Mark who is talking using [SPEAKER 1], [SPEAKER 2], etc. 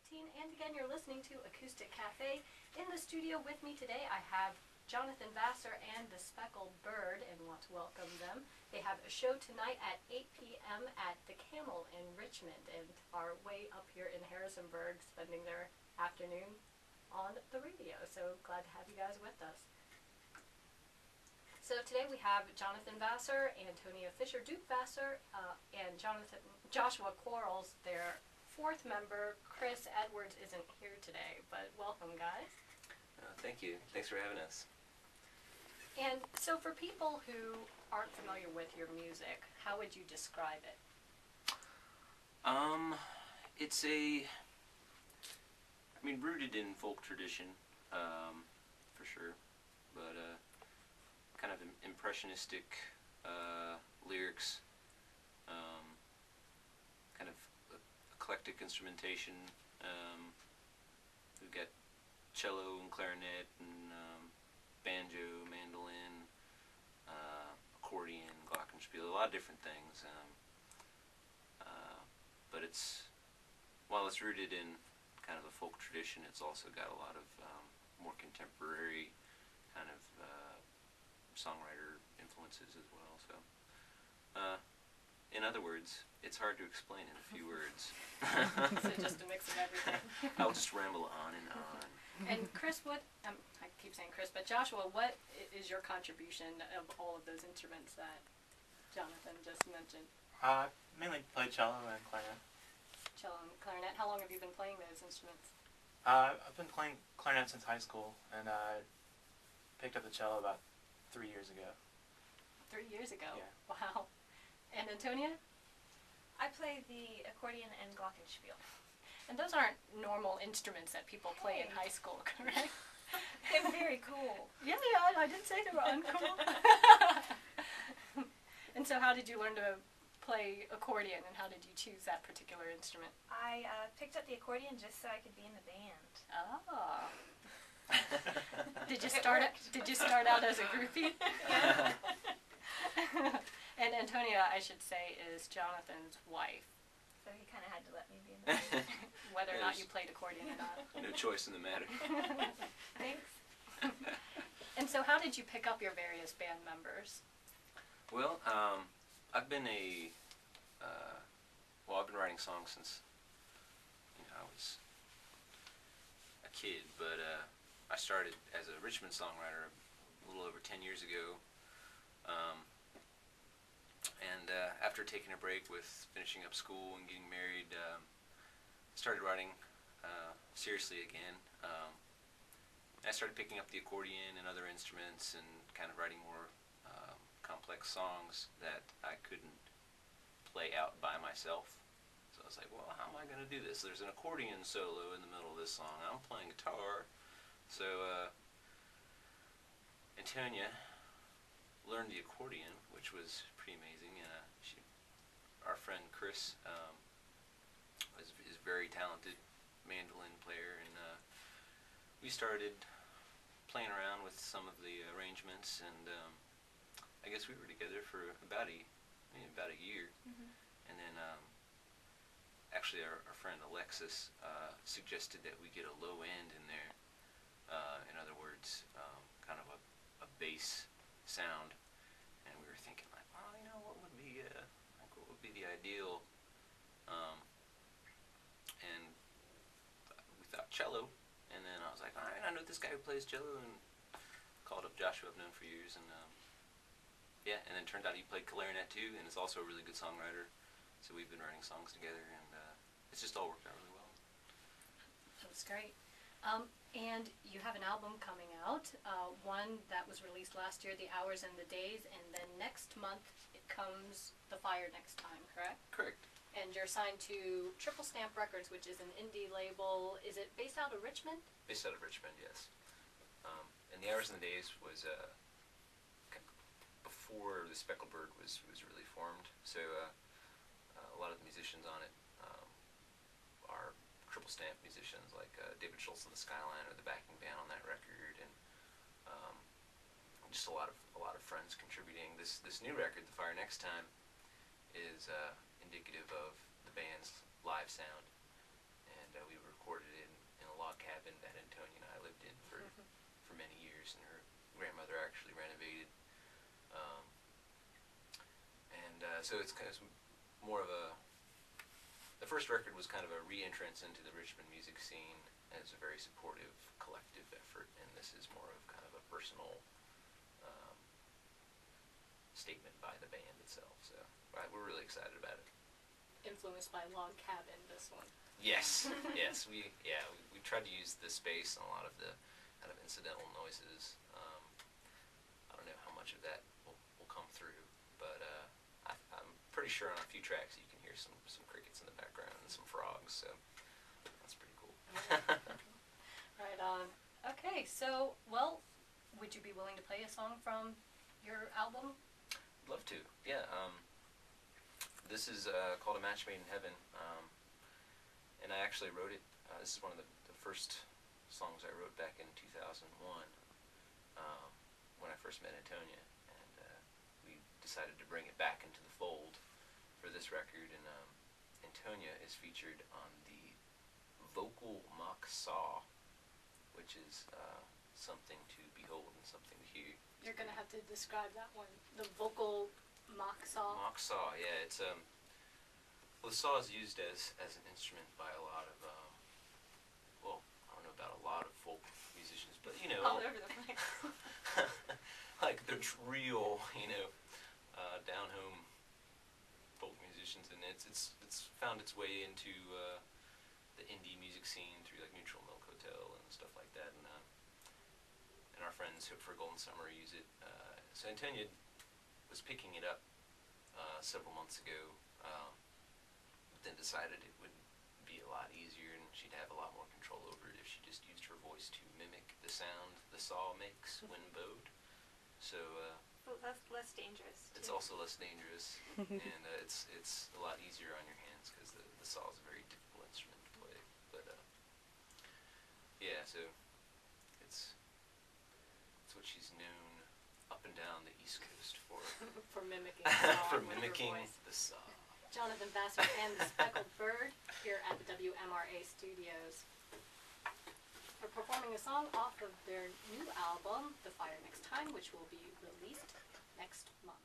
[SPEAKER 1] 15, and again you're listening to Acoustic Cafe. In the studio with me today I have Jonathan Vassar and the Speckled Bird, and want to welcome them. They have a show tonight at 8 p.m. at the Camel in Richmond, and are way up here in Harrisonburg spending their afternoon on the radio. So glad to have you guys with us. So today we have Jonathan Vassar, Antonia Fisher-Duke Vassar, and Joshua Quarles. Their fourth member, Chris Edwards, isn't here today, but welcome, guys.
[SPEAKER 2] Thank you. Thanks for having us.
[SPEAKER 1] And so for people who aren't familiar with your music, how would you describe it?
[SPEAKER 2] It's rooted in folk tradition, for sure, but kind of impressionistic lyrics, kind of eclectic instrumentation. We've got cello and clarinet and banjo, mandolin, accordion, glockenspiel, a lot of different things. But while it's rooted in kind of a folk tradition, it's also got a lot of more contemporary kind of songwriter influences as well. So, in other words, it's hard to explain in a few words.
[SPEAKER 1] So just a mix of everything.
[SPEAKER 2] I'll just ramble on and on.
[SPEAKER 1] And Chris, I keep saying Chris, but Joshua, what is your contribution of all of those instruments that Jonathan just mentioned?
[SPEAKER 3] Mainly play cello and clarinet.
[SPEAKER 1] Cello and clarinet. How long have you been playing those instruments?
[SPEAKER 3] I've been playing clarinet since high school, and I picked up the cello about 3 years ago.
[SPEAKER 1] 3 years ago?
[SPEAKER 3] Yeah.
[SPEAKER 1] Wow. And Antonia?
[SPEAKER 4] I play the accordion and glockenspiel.
[SPEAKER 1] And those aren't normal instruments that people play in high school, correct?
[SPEAKER 4] They're very cool.
[SPEAKER 1] Yeah, I didn't say they were uncool. And so how did you learn to play accordion, and how did you choose that particular instrument?
[SPEAKER 4] I picked up the accordion just so I could be in the band.
[SPEAKER 1] Oh. Did you start out as a groupie?
[SPEAKER 4] Yeah.
[SPEAKER 1] And Antonia, I should say, is Jonathan's wife.
[SPEAKER 4] So he kind of had to let me be in the band.
[SPEAKER 1] Whether or not you played accordion or not.
[SPEAKER 2] No choice in the matter.
[SPEAKER 4] Thanks.
[SPEAKER 1] And so how did you pick up your various band members?
[SPEAKER 2] Well, I've been I've been writing songs since I was a kid, but I started as a Richmond songwriter a little over 10 years ago. And after taking a break with finishing up school and getting married, started writing seriously again. I started picking up the accordion and other instruments and kind of writing more complex songs that I couldn't play out by myself. So I was like, well, how am I going to do this? There's an accordion solo in the middle of this song. I'm playing guitar. So Antonia learned the accordion, which was pretty amazing. Our friend Chris is a very talented mandolin player, and we started playing around with some of the arrangements, and I guess we were together for about a year.
[SPEAKER 4] Mm-hmm.
[SPEAKER 2] And then actually our friend Alexis suggested that we get a low end in there. In other words, kind of a bass sound, and we were thinking like, well, what would be the ideal? And we thought cello, and then I was like, all right, I know this guy who plays cello, and called up Joshua, I've known for years, and yeah, and then it turned out he played clarinet too, and is also a really good songwriter. So we've been writing songs together, and it's just all worked out really well.
[SPEAKER 1] That's great. And you have an album coming out, one that was released last year, The Hours and the Days, and then next month it comes The Fire Next Time, correct?
[SPEAKER 2] Correct.
[SPEAKER 1] And you're signed to Triple Stamp Records, which is an indie label. Is it based out of Richmond?
[SPEAKER 2] Based out of Richmond, yes. And The Hours and the Days was before The Speckled Bird was really formed. So a lot of the musicians on it are triple stamp musicians, like David Schultz and the Skyline are the backing band on that record, and just a lot of friends contributing. This new record, The Fire Next Time, is indicative of the band's live sound, and we recorded cabin that Antonia and I lived in for many years, and her grandmother actually renovated. So it's kind of more of a. The first record was kind of a re-entrance into the Richmond music scene, and it's a very supportive collective effort. And this is more of kind of a personal statement by the band itself. So we're really excited about it.
[SPEAKER 1] Influenced by Log Cabin, this one.
[SPEAKER 2] Yes, yes. We tried to use the space and a lot of the kind of incidental noises. I don't know how much of that will come through, but I'm pretty sure on a few tracks you can hear some crickets in the background and some frogs. So that's pretty cool.
[SPEAKER 1] Right on. Okay, so would you be willing to play a song from your album?
[SPEAKER 2] Love to. Yeah. This is called A Match Made in Heaven, and I actually wrote it. This is one of the first songs I wrote back in 2001 when I first met Antonia, and we decided to bring it back into the fold for this record. And Antonia is featured on the vocal mock saw, which is something to behold and something to hear.
[SPEAKER 1] You're going to have to describe that one. The vocal mock saw.
[SPEAKER 2] Mock saw, yeah. It's well, the saw is used as an instrument by a lot of well, I don't know about a lot of folk musicians, but you know,
[SPEAKER 1] all over the place.
[SPEAKER 2] like the real, down home folk musicians, and it's found its way into the indie music scene through like Neutral Milk Hotel and stuff like that, and our friends Hope for a Golden Summer use it. So Antonia was picking it up several months ago, but then decided it would be a lot easier and she'd have a lot more control over it if she just used her voice to mimic the sound the saw makes when bowed. So
[SPEAKER 4] Well, that's less dangerous.
[SPEAKER 2] it's also less dangerous, and it's a lot easier on your hands because the saw is a very difficult instrument to play. But yeah, so it's what she's known up and down the East Coast for.
[SPEAKER 1] For mimicking the saw.
[SPEAKER 2] For
[SPEAKER 1] with her
[SPEAKER 2] mimicking
[SPEAKER 1] voice.
[SPEAKER 2] the saw.
[SPEAKER 1] Jonathan Vassar and the Speckled Bird here at the WMRA studios. They're performing a song off of their new album, The Fire Next Time, which will be released next month.